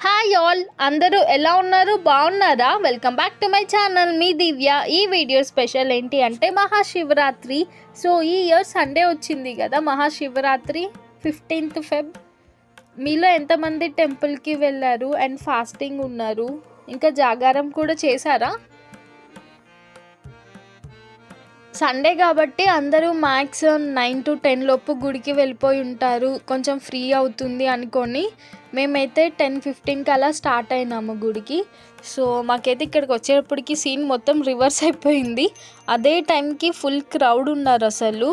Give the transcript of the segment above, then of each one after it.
Hi all, అందరూ ఎలా ఉన్నారు? బాగున్నారా? Welcome back to my channel, మీ దివ్య. ఈ వీడియో స్పెషల్ ఏంటి అంటే మహాశివరాత్రి. సో ఈ ఇయర్ సండే వచ్చింది కదా, మహాశివరాత్రి 15th ఫెబ్. మీలో ఎంతమంది టెంపుల్కి వెళ్ళారు అండ్ ఫాస్టింగ్ ఉన్నారు, ఇంకా జాగారం కూడా చేశారా? సండే కాబట్టి అందరూ మ్యాక్స్ 9 to 10 లోపు గుడికి వెళ్ళిపోయి ఉంటారు, కొంచెం ఫ్రీ అవుతుంది అనుకొని. మేమైతే 10:15కి అలా స్టార్ట్ అయినాము గుడికి. సో మాకైతే ఇక్కడికి వచ్చేటప్పటికి సీన్ మొత్తం రివర్స్ అయిపోయింది. అదే టైంకి ఫుల్ క్రౌడ్ ఉన్నారు అసలు.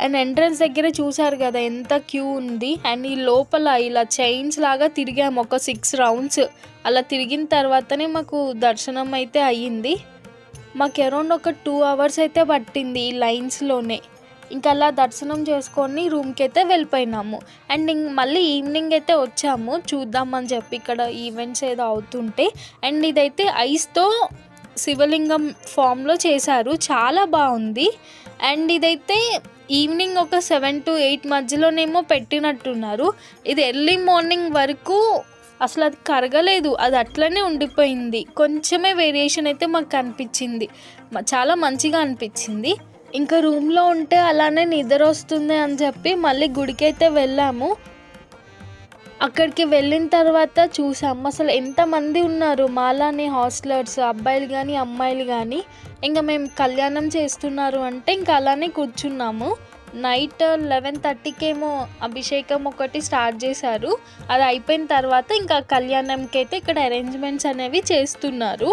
అండ్ ఎంట్రన్స్ దగ్గర చూసారు కదా ఎంత క్యూ ఉంది. అండ్ ఈ లోపల ఇలా చైన్స్ లాగా తిరిగాము ఒక 6 రౌండ్స్. అలా తిరిగిన తర్వాతనే మాకు దర్శనం అయితే అయ్యింది. మాకు అరౌండ్ ఒక 2 hours అయితే పట్టింది ఈ లైన్స్లోనే. ఇంకా అలా దర్శనం చేసుకొని రూమ్కి అయితే వెళ్ళిపోయినాము. అండ్ మళ్ళీ ఈవినింగ్ అయితే వచ్చాము చూద్దామని చెప్పి, ఇక్కడ ఈవెంట్స్ ఏదో అవుతుంటే. అండ్ ఇదైతే ఐస్తో శివలింగం ఫామ్లో చేశారు, చాలా బాగుంది. అండ్ ఇదైతే ఈవినింగ్ ఒక 7 to 8 మధ్యలోనేమో పెట్టినట్టున్నారు. ఇది ఎర్లీ మార్నింగ్ వరకు అసలు అది కరగలేదు, అది అట్లనే ఉండిపోయింది. కొంచెమే వేరియేషన్ అయితే మాకు కనిపించింది, చాలా మంచిగా అనిపించింది. ఇంకా రూమ్లో ఉంటే అలానే నిద్ర వస్తుంది అని చెప్పి మళ్ళీ గుడికి అయితే వెళ్ళాము. అక్కడికి వెళ్ళిన తర్వాత చూసాము అసలు ఎంతమంది ఉన్నారు మాలానే హాస్టలర్స్, అబ్బాయిలు కానీ అమ్మాయిలు కానీ. ఇంకా మేము కళ్యాణం చేస్తున్నారు అంటే ఇంకా అలానే కూర్చున్నాము. నైట్ 11:30కేమో అభిషేకం ఒకటి స్టార్ట్ చేశారు. అది అయిపోయిన తర్వాత ఇంకా కళ్యాణంకి అయితే ఇక్కడ అరేంజ్మెంట్స్ అనేవి చేస్తున్నారు.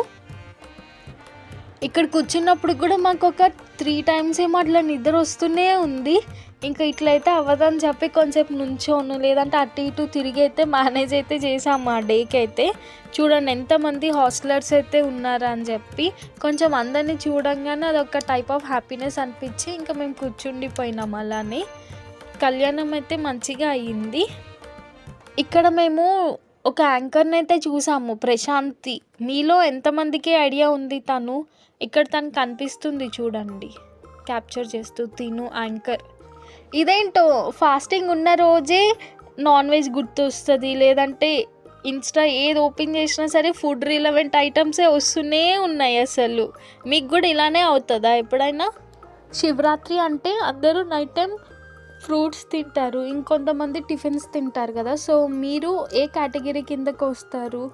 ఇక్కడ కూర్చున్నప్పుడు కూడా మాకు ఒక 3 times ఏమో అట్లా నిద్ర వస్తూనే ఉంది. ఇంకా ఇట్లయితే అవ్వదని చెప్పి కొంచెంసేపు నుంచోను, లేదంటే అటు ఇటు తిరిగి అయితే మేనేజ్ అయితే చేసాము ఆ డేకి అయితే. చూడండి ఎంతమంది హాస్టలర్స్ అయితే ఉన్నారా అని చెప్పి. కొంచెం అందరినీ చూడంగానే అదొక టైప్ ఆఫ్ హ్యాపీనెస్ అనిపించి ఇంకా మేము కూర్చుండిపోయినాం అలానే. కళ్యాణం అయితే మంచిగా అయ్యింది. ఇక్కడ మేము ఒక యాంకర్ని అయితే చూసాము, ప్రశాంతి. మీలో ఎంతమందికి ఐడియా ఉంది తను? ఇక్కడ తను కనిపిస్తుంది చూడండి, క్యాప్చర్ చేస్తూ తిను యాంకర్. ఇదేంటో ఫాస్టింగ్ ఉన్న రోజే నాన్ వెజ్ గుర్తొస్తుంది, లేదంటే ఇన్స్టా ఏది ఓపెన్ చేసినా సరే ఫుడ్ రిలవెంట్ ఐటమ్సే వస్తూనే ఉన్నాయి అసలు. మీకు కూడా ఇలానే అవుతుందా ఎప్పుడైనా? శివరాత్రి అంటే అందరూ నైట్ టైం ఫ్రూట్స్ తింటారు, ఇంకొంతమంది టిఫిన్స్ తింటారు కదా. సో మీరు ఏ కేటగిరీ కిందకు వస్తారు?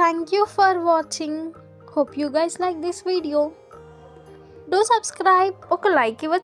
Thank you for watching. Hope you guys like this video. Do subscribe. ఒక లైక్ ఇవ్వ